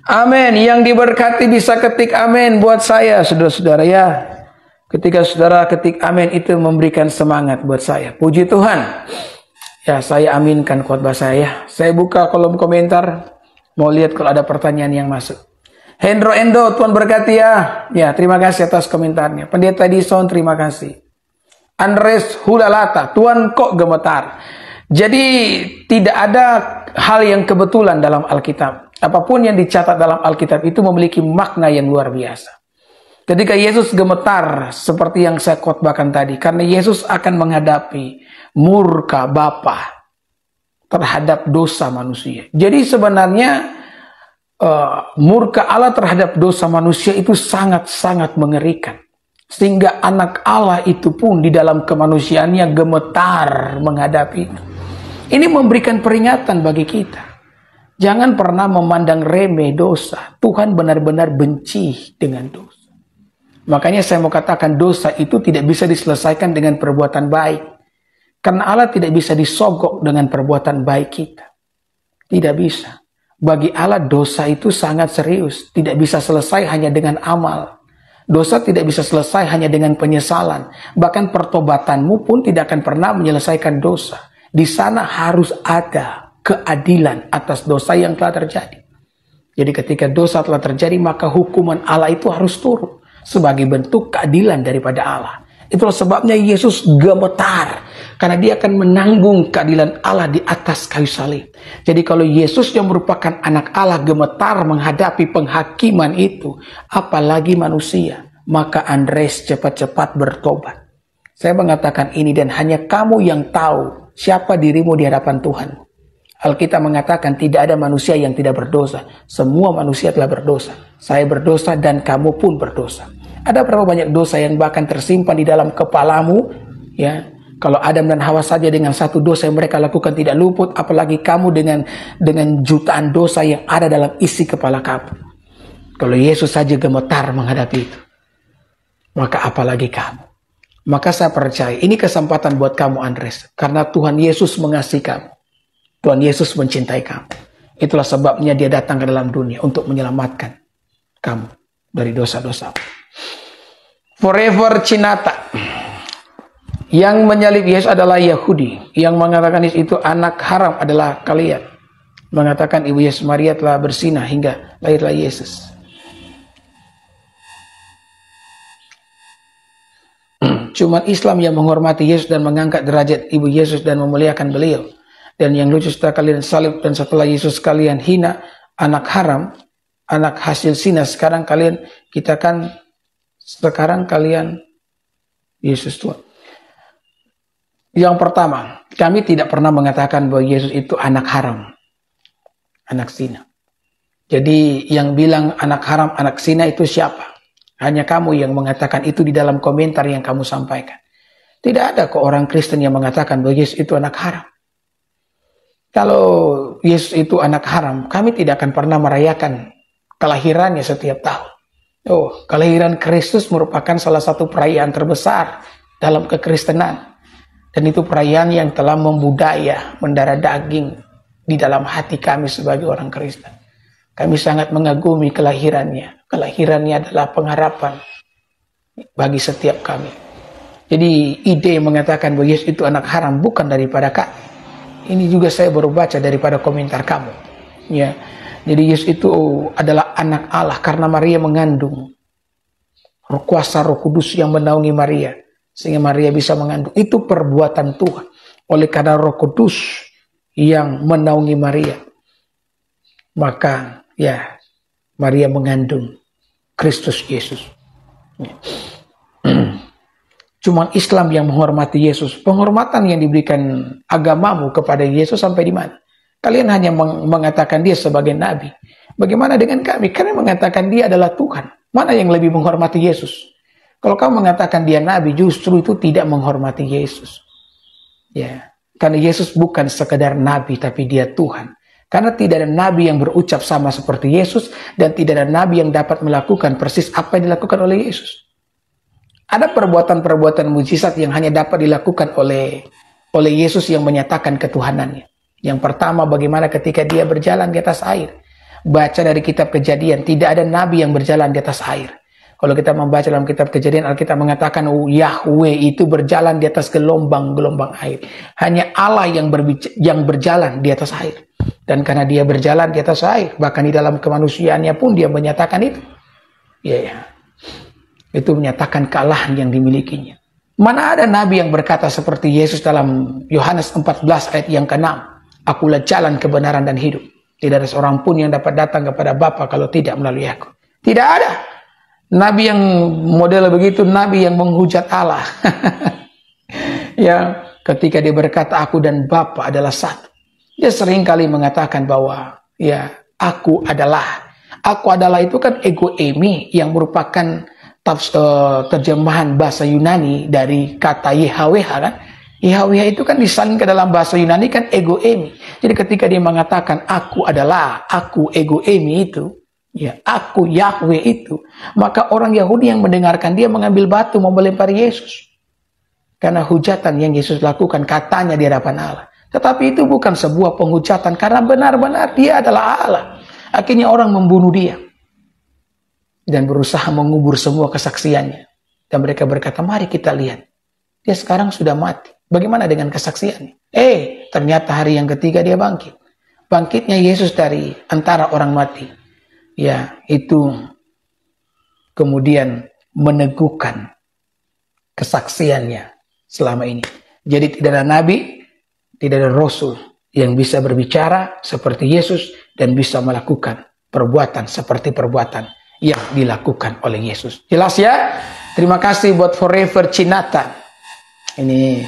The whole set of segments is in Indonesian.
Amin. Yang diberkati bisa ketik amin buat saya, saudara-saudara ya. Ketika saudara ketik amin itu memberikan semangat buat saya. Puji Tuhan. Ya, saya aminkan khotbah saya. Saya buka kolom komentar. Mau lihat kalau ada pertanyaan yang masuk. Hendro Endo, Tuhan berkati ya. Ya, terima kasih atas komentarnya. Pendeta Dison, terima kasih. Andres Hulalata, Tuhan kok gemetar. Jadi tidak ada hal yang kebetulan dalam Alkitab. Apapun yang dicatat dalam Alkitab itu memiliki makna yang luar biasa. Ketika Yesus gemetar seperti yang saya khotbahkan tadi, karena Yesus akan menghadapi murka Bapa terhadap dosa manusia. Jadi sebenarnya murka Allah terhadap dosa manusia itu sangat-sangat mengerikan. Sehingga anak Allah itu pun di dalam kemanusiaannya gemetar menghadapi itu. Ini memberikan peringatan bagi kita. Jangan pernah memandang remeh dosa. Tuhan benar-benar benci dengan dosa. Makanya saya mau katakan dosa itu tidak bisa diselesaikan dengan perbuatan baik. Karena Allah tidak bisa disogok dengan perbuatan baik kita. Tidak bisa. Bagi Allah dosa itu sangat serius. Tidak bisa selesai hanya dengan amal. Dosa tidak bisa selesai hanya dengan penyesalan. Bahkan pertobatanmu pun tidak akan pernah menyelesaikan dosa. Di sana harus ada keadilan atas dosa yang telah terjadi. Jadi ketika dosa telah terjadi, maka hukuman Allah itu harus turun sebagai bentuk keadilan daripada Allah. Itulah sebabnya Yesus gemetar, karena dia akan menanggung keadilan Allah di atas kayu salib. Jadi kalau Yesus yang merupakan anak Allah gemetar menghadapi penghakiman itu, apalagi manusia, maka Andres cepat-cepat bertobat. Saya mengatakan ini dan hanya kamu yang tahu siapa dirimu di hadapan Tuhan. Alkitab mengatakan tidak ada manusia yang tidak berdosa. Semua manusia telah berdosa. Saya berdosa dan kamu pun berdosa. Ada berapa banyak dosa yang bahkan tersimpan di dalam kepalamu, ya. Kalau Adam dan Hawa saja dengan satu dosa yang mereka lakukan tidak luput, apalagi kamu dengan jutaan dosa yang ada dalam isi kepala kamu. Kalau Yesus saja gemetar menghadapi itu, maka apalagi kamu. Maka saya percaya ini kesempatan buat kamu Andres, karena Tuhan Yesus mengasihi kamu. Tuhan Yesus mencintai kamu. Itulah sebabnya dia datang ke dalam dunia untuk menyelamatkan kamu dari dosa-dosa. Forever Cinata. Yang menyalib Yesus adalah Yahudi. Yang mengatakan itu anak haram adalah kalian. Mengatakan ibu Yesus Maria telah bersinah hingga lahirlah Yesus. Cuma Islam yang menghormati Yesus dan mengangkat derajat ibu Yesus dan memuliakan beliau. Dan yang lucu setelah kalian salib dan setelah Yesus kalian hina, anak haram, anak hasil zina, sekarang kalian Yesus Tuhan. Yang pertama, kami tidak pernah mengatakan bahwa Yesus itu anak haram, anak zina. Jadi yang bilang anak haram, anak zina itu siapa? Hanya kamu yang mengatakan itu di dalam komentar yang kamu sampaikan. Tidak ada kok orang Kristen yang mengatakan bahwa Yesus itu anak haram. Kalau Yesus itu anak haram, kami tidak akan pernah merayakan kelahirannya setiap tahun. Oh, kelahiran Kristus merupakan salah satu perayaan terbesar dalam kekristenan. Dan itu perayaan yang telah membudaya, mendarah daging di dalam hati kami sebagai orang Kristen. Kami sangat mengagumi kelahirannya. Kelahirannya adalah pengharapan bagi setiap kami. Jadi ide yang mengatakan bahwa Yesus itu anak haram bukan daripada kami. Ini juga saya baru baca daripada komentar kamu. Ya. Jadi Yesus itu adalah anak Allah karena Maria mengandung. Kuasa Roh Kudus yang menaungi Maria sehingga Maria bisa mengandung. Itu perbuatan Tuhan. Oleh karena Roh Kudus yang menaungi Maria, maka ya Maria mengandung Kristus Yesus. Ya. Cuma Islam yang menghormati Yesus. Penghormatan yang diberikan agamamu kepada Yesus sampai di mana? Kalian hanya mengatakan dia sebagai nabi. Bagaimana dengan kami? Kalian mengatakan dia adalah Tuhan. Mana yang lebih menghormati Yesus? Kalau kamu mengatakan dia nabi, justru itu tidak menghormati Yesus. Ya, karena Yesus bukan sekedar nabi, tapi dia Tuhan. Karena tidak ada nabi yang berucap sama seperti Yesus, dan tidak ada nabi yang dapat melakukan persis apa yang dilakukan oleh Yesus. Ada perbuatan-perbuatan mujizat yang hanya dapat dilakukan oleh Yesus yang menyatakan ketuhanannya. Yang pertama, bagaimana ketika dia berjalan di atas air. Baca dari kitab Kejadian, tidak ada nabi yang berjalan di atas air. Kalau kita membaca dalam kitab Kejadian, Alkitab mengatakan Yahweh itu berjalan di atas gelombang-gelombang air. Hanya Allah yang berjalan di atas air. Dan karena dia berjalan di atas air, bahkan di dalam kemanusiaannya pun dia menyatakan itu. Ya. Itu menyatakan kealahan yang dimilikinya. Mana ada nabi yang berkata seperti Yesus dalam Yohanes 14 ayat yang ke-6. Akulah jalan, kebenaran, dan hidup. Tidak ada seorang pun yang dapat datang kepada Bapa kalau tidak melalui aku. Tidak ada. Nabi yang model begitu, nabi yang menghujat Allah. Ya, ketika dia berkata aku dan Bapa adalah satu. Dia sering kali mengatakan bahwa ya, aku adalah itu kan ego eimi yang merupakan terjemahan bahasa Yunani dari kata Yahweh kan. Yahweh itu kan disalin ke dalam bahasa Yunani kan ego eimi. Jadi ketika dia mengatakan aku adalah, aku ego eimi itu, ya, aku Yahweh itu, maka orang Yahudi yang mendengarkan dia mengambil batu mau melempar Yesus. Karena hujatan yang Yesus lakukan katanya di hadapan Allah. Tetapi itu bukan sebuah penghujatan karena benar-benar dia adalah Allah. Akhirnya orang membunuh dia dan berusaha mengubur semua kesaksiannya. Dan mereka berkata, mari kita lihat. Dia sekarang sudah mati. Bagaimana dengan kesaksiannya? Ternyata hari yang ketiga dia bangkit. Bangkitnya Yesus dari antara orang mati. Ya, itu kemudian meneguhkan kesaksiannya selama ini. Jadi tidak ada nabi, tidak ada rasul yang bisa berbicara seperti Yesus dan bisa melakukan perbuatan seperti perbuatan yang dilakukan oleh Yesus. Jelas ya? Terima kasih buat Forever Cinata. Ini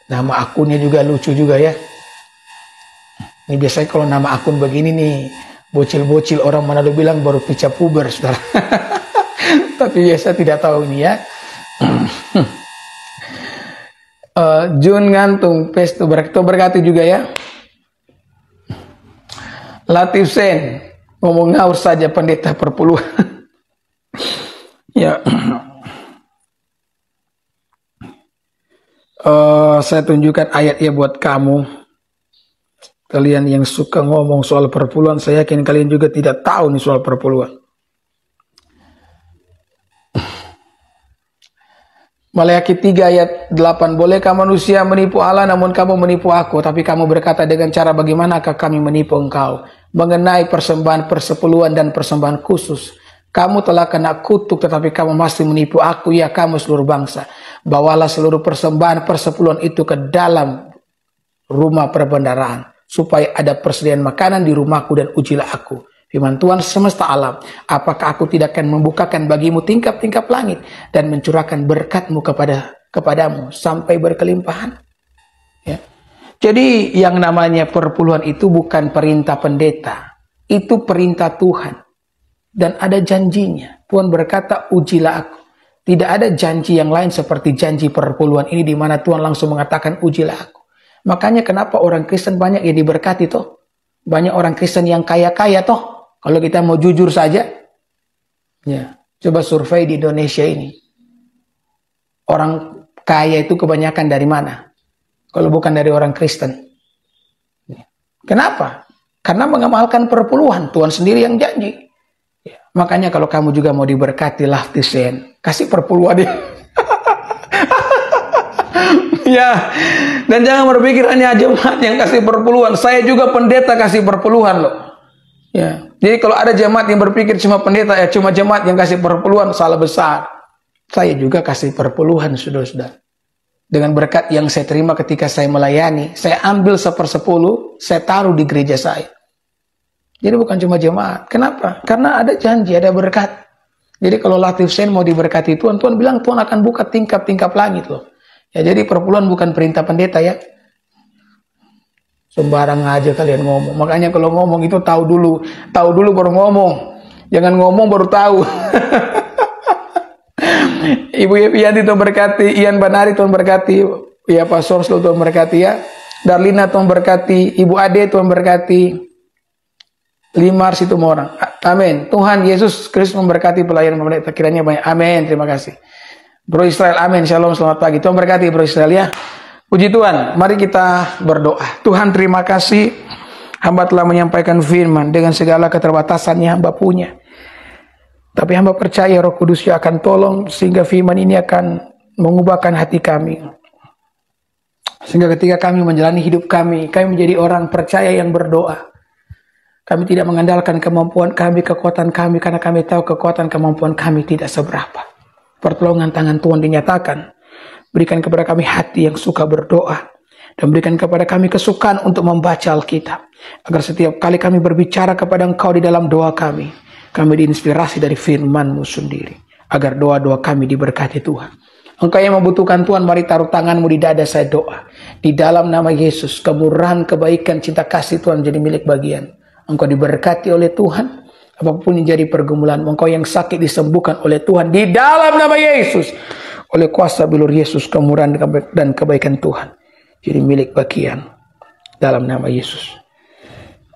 nama akunnya juga lucu juga ya. Ini biasanya kalau nama akun begini nih, bocil-bocil orang Manado bilang baru pica puber, saudara. Tapi ya saya tidak tahu ini ya. Jun ngantung, pesto berkati juga ya. Latif Sen, ngomong ngawur saja pendeta perpuluhan. Ya. Saya tunjukkan ayatnya buat kamu. Kalian yang suka ngomong soal perpuluhan, saya yakin kalian juga tidak tahu nih soal perpuluhan. Maleakhi 3 ayat 8. Bolehkah manusia menipu Allah namun kamu menipu aku? Tapi kamu berkata dengan cara bagaimanakah kami menipu engkau? Mengenai persembahan persepuluhan dan persembahan khusus. Kamu telah kena kutuk tetapi kamu masih menipu aku, ya kamu seluruh bangsa. Bawalah seluruh persembahan persepuluhan itu ke dalam rumah perbendaharaan. Supaya ada persediaan makanan di rumahku dan ujilah aku. Firman Tuhan semesta alam, apakah aku tidak akan membukakan bagimu tingkap-tingkap langit dan mencurahkan berkatmu kepadamu sampai berkelimpahan? Ya. Jadi yang namanya perpuluhan itu bukan perintah pendeta, itu perintah Tuhan. Dan ada janjinya. Tuhan berkata, ujilah aku. Tidak ada janji yang lain seperti janji perpuluhan ini di mana Tuhan langsung mengatakan, ujilah aku. Makanya kenapa orang Kristen banyak yang diberkati toh? Banyak orang Kristen yang kaya-kaya toh? Kalau kita mau jujur saja, ya, coba survei di Indonesia ini. Orang kaya itu kebanyakan dari mana? Kalau bukan dari orang Kristen. Kenapa? Karena mengamalkan perpuluhan. Tuhan sendiri yang janji. Ya, makanya kalau kamu juga mau diberkati, Laftisen, kasih perpuluhan dia. Ya, dan jangan berpikir hanya jemaat yang kasih perpuluhan. Saya juga pendeta kasih perpuluhan loh. Ya, jadi kalau ada jemaat yang berpikir cuma pendeta, ya cuma jemaat yang kasih perpuluhan, salah besar. Saya juga kasih perpuluhan, saudara-saudara. Dengan berkat yang saya terima ketika saya melayani, saya ambil 1/10, saya taruh di gereja saya. Jadi bukan cuma jemaat. Kenapa? Karena ada janji, ada berkat. Jadi kalau Latif Sen mau diberkati Tuhan, Tuhan bilang Tuhan akan buka tingkap-tingkap langit loh. Ya, jadi perpuluhan bukan perintah pendeta ya. Sembarang aja kalian ngomong. Makanya kalau ngomong itu tahu dulu baru ngomong. Jangan ngomong baru tahu. Ibu Yevianti Tuhan berkati, Ian Banari Tuhan berkati, ya Pak Sorslo Tuhan berkati ya. Darlina Tuhan berkati, Ibu Ade Tuhan berkati. Limar situ orang. Amin. Tuhan Yesus Kristus memberkati pelayanan pemerintah kiranya banyak. Amin. Terima kasih. Bro Israel, amin. Shalom, selamat pagi. Tuhan berkati Bro Israel ya. Puji Tuhan, mari kita berdoa. Tuhan terima kasih Hamba telah menyampaikan firman dengan segala keterbatasan yang hamba punya. Tapi hamba percaya Roh Kudus yang akan tolong sehingga firman ini akan mengubahkan hati kami. Sehingga ketika kami menjalani hidup kami menjadi orang percaya yang berdoa. Kami tidak mengandalkan kemampuan kami, kekuatan kami, karena kami tahu kekuatan kemampuan kami tidak seberapa. Pertolongan tangan Tuhan dinyatakan. Berikan kepada kami hati yang suka berdoa. Dan berikan kepada kami kesukaan untuk membaca Alkitab. Agar setiap kali kami berbicara kepada Engkau di dalam doa kami diinspirasi dari firman-Mu sendiri. Agar doa-doa kami diberkati Tuhan. Engkau yang membutuhkan Tuhan, mari taruh tangan-Mu di dada saya doa. Di dalam nama Yesus, kemurahan, kebaikan, cinta kasih Tuhan jadi milik bagian. Engkau diberkati oleh Tuhan. Apapun yang jadi pergumulan, engkau yang sakit disembuhkan oleh Tuhan. Di dalam nama Yesus. Oleh kuasa bilur Yesus, kemurahan dan kebaikan Tuhan jadi milik bagian. Dalam nama Yesus.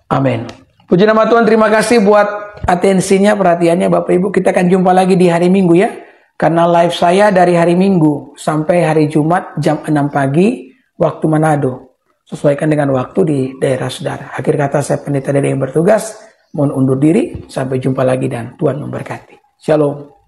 Amin. Puji nama Tuhan, terima kasih buat atensinya, perhatiannya Bapak Ibu. Kita akan jumpa lagi di hari Minggu ya. Karena live saya dari hari Minggu sampai hari Jumat jam 6 pagi waktu Manado. Sesuaikan dengan waktu di daerah saudara. Akhir kata saya pendeta dari yang bertugas. Mohon undur diri. Sampai jumpa lagi dan Tuhan memberkati. Shalom.